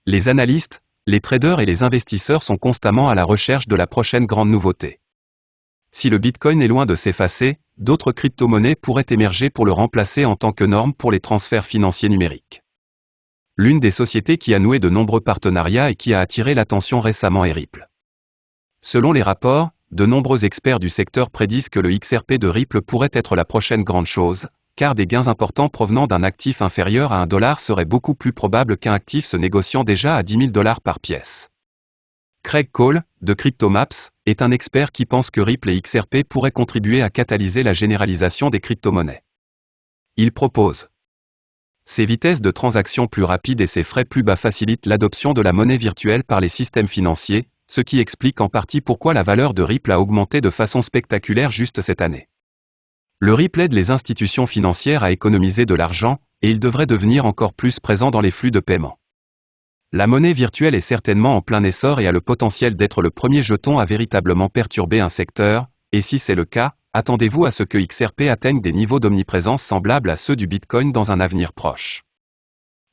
Les analystes, les traders et les investisseurs sont constamment à la recherche de la prochaine grande nouveauté. Si le Bitcoin est loin de s'effacer, d'autres crypto-monnaies pourraient émerger pour le remplacer en tant que norme pour les transferts financiers numériques. L'une des sociétés qui a noué de nombreux partenariats et qui a attiré l'attention récemment est Ripple. Selon les rapports, de nombreux experts du secteur prédisent que le XRP de Ripple pourrait être la prochaine grande chose, car des gains importants provenant d'un actif inférieur à $1 seraient beaucoup plus probables qu'un actif se négociant déjà à $10 000 par pièce. Craig Cole, de CryptoMaps, est un expert qui pense que Ripple et XRP pourraient contribuer à catalyser la généralisation des crypto-monnaies. Il propose ces vitesses de transaction plus rapides et ces frais plus bas facilitent l'adoption de la monnaie virtuelle par les systèmes financiers, ce qui explique en partie pourquoi la valeur de Ripple a augmenté de façon spectaculaire juste cette année. Le Ripple aide les institutions financières à économiser de l'argent, et il devrait devenir encore plus présent dans les flux de paiement. La monnaie virtuelle est certainement en plein essor et a le potentiel d'être le premier jeton à véritablement perturber un secteur, et si c'est le cas, attendez-vous à ce que XRP atteigne des niveaux d'omniprésence semblables à ceux du Bitcoin dans un avenir proche.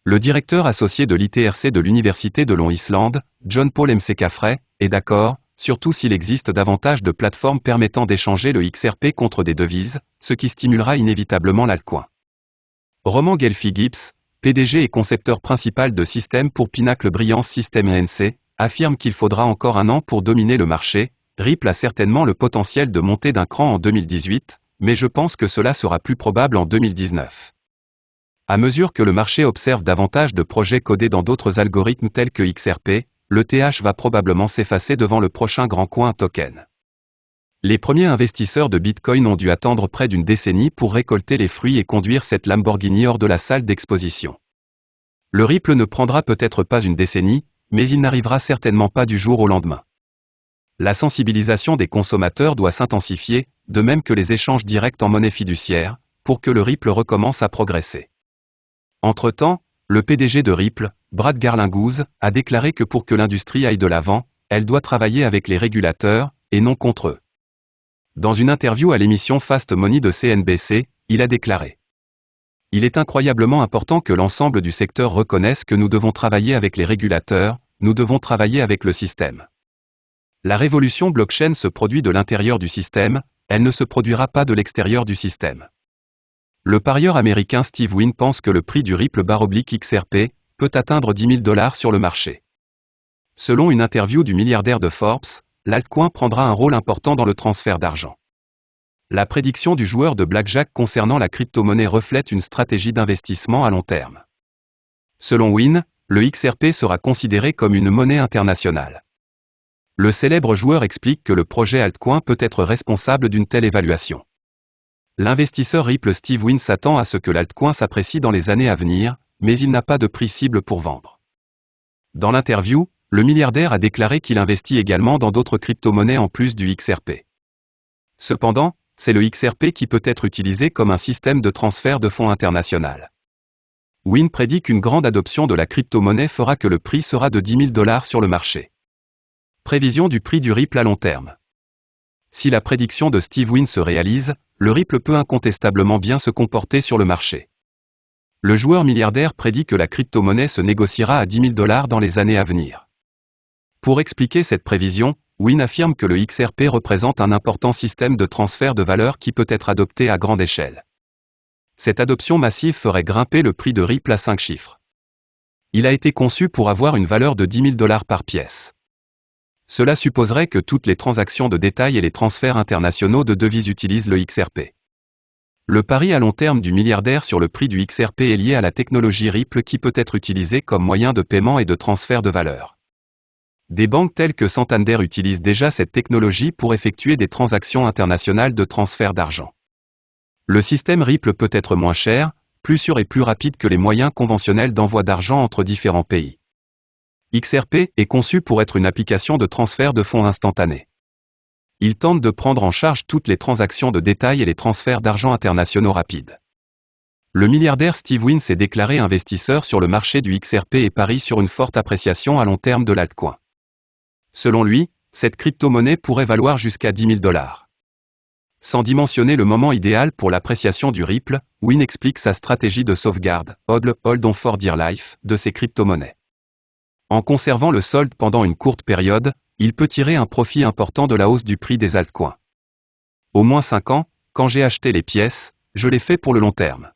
Le directeur associé de l'ITRC de l'Université de Long Island, John Paul McCaffrey, est d'accord, surtout s'il existe davantage de plateformes permettant d'échanger le XRP contre des devises, ce qui stimulera inévitablement l'altcoin. Roman Gelfi-Gibbs, PDG et concepteur principal de systèmes pour Pinnacle Brilliance System ANC, affirme qu'il faudra encore 1 an pour dominer le marché. Ripple a certainement le potentiel de monter d'un cran en 2018, mais je pense que cela sera plus probable en 2019. À mesure que le marché observe davantage de projets codés dans d'autres algorithmes tels que XRP, le TH va probablement s'effacer devant le prochain grand coin token. Les premiers investisseurs de Bitcoin ont dû attendre près d'une décennie pour récolter les fruits et conduire cette Lamborghini hors de la salle d'exposition. Le Ripple ne prendra peut-être pas une décennie, mais il n'arrivera certainement pas du jour au lendemain. La sensibilisation des consommateurs doit s'intensifier, de même que les échanges directs en monnaie fiduciaire, pour que le Ripple recommence à progresser. Entre-temps, le PDG de Ripple, Brad Garlinghouse, a déclaré que pour que l'industrie aille de l'avant, elle doit travailler avec les régulateurs, et non contre eux. Dans une interview à l'émission Fast Money de CNBC, il a déclaré : « Il est incroyablement important que l'ensemble du secteur reconnaisse que nous devons travailler avec les régulateurs, nous devons travailler avec le système. La révolution blockchain se produit de l'intérieur du système, elle ne se produira pas de l'extérieur du système. » Le parieur américain Steve Wynn pense que le prix du Ripple /XRP peut atteindre $10 000 sur le marché. Selon une interview du milliardaire de Forbes, l'altcoin prendra un rôle important dans le transfert d'argent. La prédiction du joueur de blackjack concernant la crypto-monnaie reflète une stratégie d'investissement à long terme. Selon Wynn, le XRP sera considéré comme une monnaie internationale. Le célèbre joueur explique que le projet altcoin peut être responsable d'une telle évaluation. L'investisseur Ripple Steve Wynn s'attend à ce que l'altcoin s'apprécie dans les années à venir, mais il n'a pas de prix cible pour vendre. Dans l'interview, le milliardaire a déclaré qu'il investit également dans d'autres crypto-monnaies en plus du XRP. Cependant, c'est le XRP qui peut être utilisé comme un système de transfert de fonds international. Wynn prédit qu'une grande adoption de la crypto-monnaie fera que le prix sera de $10 000 sur le marché. Prévision du prix du Ripple à long terme. Si la prédiction de Steve Wynn se réalise, le Ripple peut incontestablement bien se comporter sur le marché. Le joueur milliardaire prédit que la crypto-monnaie se négociera à $10 000 dans les années à venir. Pour expliquer cette prévision, Wynn affirme que le XRP représente un important système de transfert de valeur qui peut être adopté à grande échelle. Cette adoption massive ferait grimper le prix de Ripple à 5 chiffres. Il a été conçu pour avoir une valeur de $10 000 par pièce. Cela supposerait que toutes les transactions de détail et les transferts internationaux de devises utilisent le XRP. Le pari à long terme du milliardaire sur le prix du XRP est lié à la technologie Ripple qui peut être utilisée comme moyen de paiement et de transfert de valeur. Des banques telles que Santander utilisent déjà cette technologie pour effectuer des transactions internationales de transfert d'argent. Le système Ripple peut être moins cher, plus sûr et plus rapide que les moyens conventionnels d'envoi d'argent entre différents pays. XRP est conçu pour être une application de transfert de fonds instantané. Il tente de prendre en charge toutes les transactions de détail et les transferts d'argent internationaux rapides. Le milliardaire Steve Wynn s'est déclaré investisseur sur le marché du XRP et parie sur une forte appréciation à long terme de l'altcoin. Selon lui, cette crypto-monnaie pourrait valoir jusqu'à $10 000. Sans dimensionner le moment idéal pour l'appréciation du Ripple, Wynn explique sa stratégie de sauvegarde, hold on for dear life, de ces crypto-monnaies. En conservant le solde pendant une courte période, il peut tirer un profit important de la hausse du prix des altcoins. Au moins 5 ans, quand j'ai acheté les pièces, je l'ai fait pour le long terme.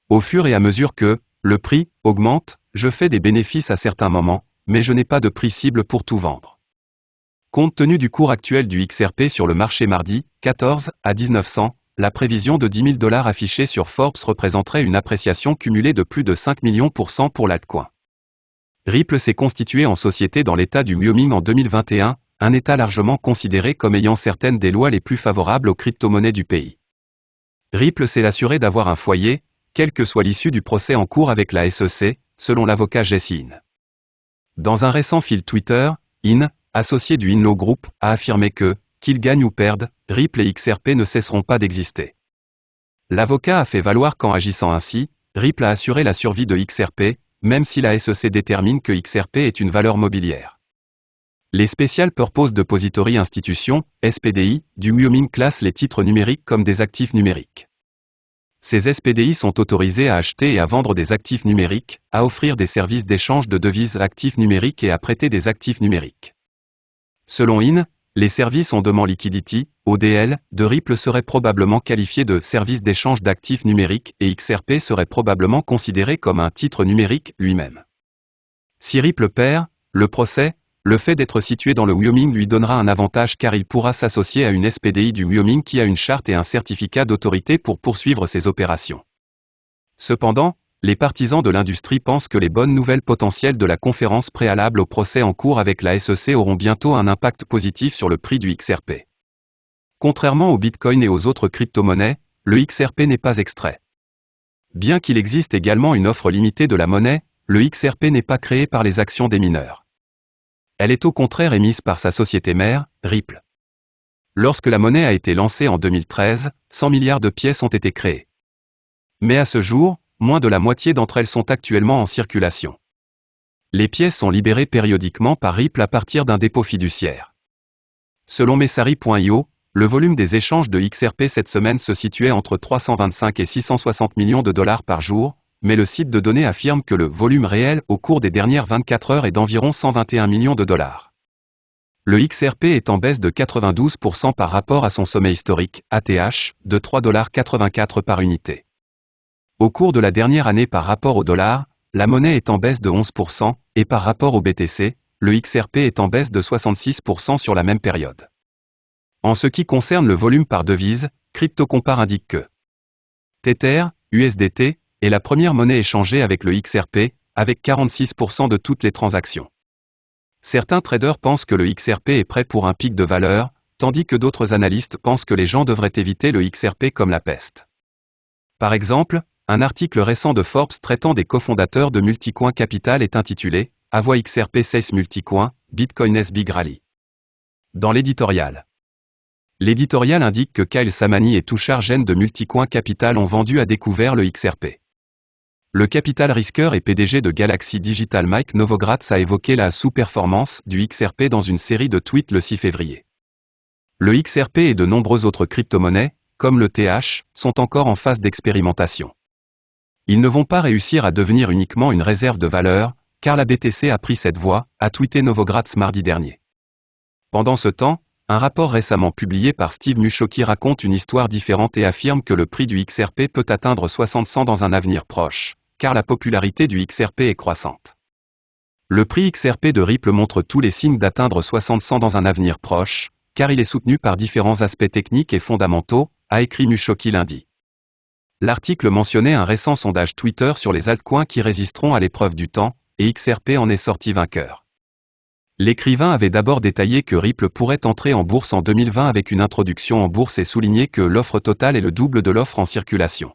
Au fur et à mesure que le prix augmente, je fais des bénéfices à certains moments, mais je n'ai pas de prix cible pour tout vendre. Compte tenu du cours actuel du XRP sur le marché mardi, 14 à 1900, la prévision de 10 000 $ affichée sur Forbes représenterait une appréciation cumulée de plus de 5 millions % pour l'altcoin. Ripple s'est constitué en société dans l'état du Wyoming en 2021, un état largement considéré comme ayant certaines des lois les plus favorables aux crypto-monnaies du pays. Ripple s'est assuré d'avoir un foyer, quelle que soit l'issue du procès en cours avec la SEC, selon l'avocat Jesse In. Dans un récent fil Twitter, In, associé du Inlaw Group, a affirmé que, qu'ils gagnent ou perdent, Ripple et XRP ne cesseront pas d'exister. L'avocat a fait valoir qu'en agissant ainsi, Ripple a assuré la survie de XRP, même si la SEC détermine que XRP est une valeur mobilière. Les Special Purpose Depository Institutions, SPDI, du Wyoming classent les titres numériques comme des actifs numériques. Ces SPDI sont autorisés à acheter et à vendre des actifs numériques, à offrir des services d'échange de devises actifs numériques et à prêter des actifs numériques. Selon In, les services on demand liquidity, ODL, de Ripple seraient probablement qualifiés de services d'échange d'actifs numériques et XRP serait probablement considéré comme un titre numérique lui-même. Si Ripple perd, le procès, le fait d'être situé dans le Wyoming lui donnera un avantage car il pourra s'associer à une SPDI du Wyoming qui a une charte et un certificat d'autorité pour poursuivre ses opérations. Cependant, les partisans de l'industrie pensent que les bonnes nouvelles potentielles de la conférence préalable au procès en cours avec la SEC auront bientôt un impact positif sur le prix du XRP. Contrairement au Bitcoin et aux autres crypto-monnaies, le XRP n'est pas extrait. Bien qu'il existe également une offre limitée de la monnaie, le XRP n'est pas créé par les actions des mineurs. Elle est au contraire émise par sa société mère, Ripple. Lorsque la monnaie a été lancée en 2013, 100 milliards de pièces ont été créées. Mais à ce jour, moins de la moitié d'entre elles sont actuellement en circulation. Les pièces sont libérées périodiquement par Ripple à partir d'un dépôt fiduciaire. Selon Messari.io, le volume des échanges de XRP cette semaine se situait entre 325 et 660 millions de dollars par jour, mais le site de données affirme que le volume réel au cours des dernières 24 heures est d'environ 121 millions de dollars. Le XRP est en baisse de 92% par rapport à son sommet historique, ATH, de 3,84 $ par unité. Au cours de la dernière année par rapport au dollar, la monnaie est en baisse de 11%, et par rapport au BTC, le XRP est en baisse de 66% sur la même période. En ce qui concerne le volume par devise, CryptoCompare indique que Tether, USDT, est la première monnaie échangée avec le XRP, avec 46% de toutes les transactions. Certains traders pensent que le XRP est prêt pour un pic de valeur, tandis que d'autres analystes pensent que les gens devraient éviter le XRP comme la peste. Par exemple, un article récent de Forbes traitant des cofondateurs de Multicoin Capital est intitulé « À voix XRP cesse Multicoin, Bitcoin's Big Rally ». Dans l'éditorial indique que Kyle Samani et Tushar Jain de Multicoin Capital ont vendu à découvert le XRP. Le capital risqueur et PDG de Galaxy Digital Mike Novogratz a évoqué la sous-performance du XRP dans une série de tweets le 6 février. Le XRP et de nombreuses autres crypto-monnaies, comme le TH, sont encore en phase d'expérimentation. Ils ne vont pas réussir à devenir uniquement une réserve de valeur, car la BTC a pris cette voie, a tweeté Novogratz mardi dernier. Pendant ce temps, un rapport récemment publié par Steve Mushoki raconte une histoire différente et affirme que le prix du XRP peut atteindre 60 cents dans un avenir proche, car la popularité du XRP est croissante. Le prix XRP de Ripple montre tous les signes d'atteindre 60 cents dans un avenir proche, car il est soutenu par différents aspects techniques et fondamentaux, a écrit Mushoki lundi. L'article mentionnait un récent sondage Twitter sur les altcoins qui résisteront à l'épreuve du temps, et XRP en est sorti vainqueur. L'écrivain avait d'abord détaillé que Ripple pourrait entrer en bourse en 2020 avec une introduction en bourse et souligné que l'offre totale est le double de l'offre en circulation.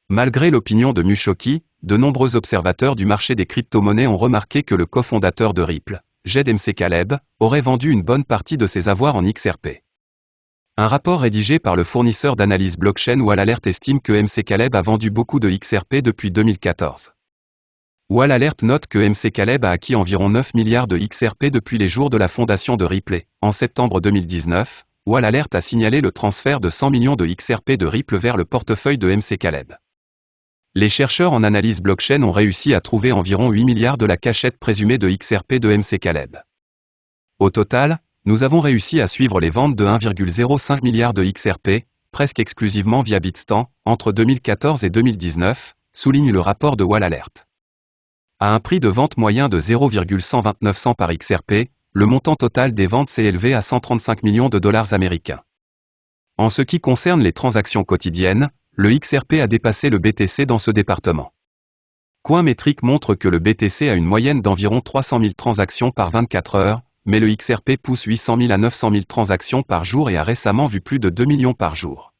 Malgré l'opinion de Mushoki, de nombreux observateurs du marché des crypto-monnaies ont remarqué que le cofondateur de Ripple, Jed Mcaleb, aurait vendu une bonne partie de ses avoirs en XRP. Un rapport rédigé par le fournisseur d'analyse blockchain WallAlert estime que Mcaleb a vendu beaucoup de XRP depuis 2014. WallAlert note que Mcaleb a acquis environ 9 milliards de XRP depuis les jours de la fondation de Ripple. En septembre 2019, WallAlert a signalé le transfert de 100 millions de XRP de Ripple vers le portefeuille de Mcaleb. Les chercheurs en analyse blockchain ont réussi à trouver environ 8 milliards de la cachette présumée de XRP de MC Caleb. Au total, nous avons réussi à suivre les ventes de 1,05 milliard de XRP, presque exclusivement via Bitstamp, entre 2014 et 2019, souligne le rapport de Wall Alert. À un prix de vente moyen de 0,129 cents par XRP, le montant total des ventes s'est élevé à 135 millions de dollars américains. En ce qui concerne les transactions quotidiennes, le XRP a dépassé le BTC dans ce département. Coinmetric montre que le BTC a une moyenne d'environ 300 000 transactions par 24 heures, mais le XRP pousse 800 000 à 900 000 transactions par jour et a récemment vu plus de 2 millions par jour.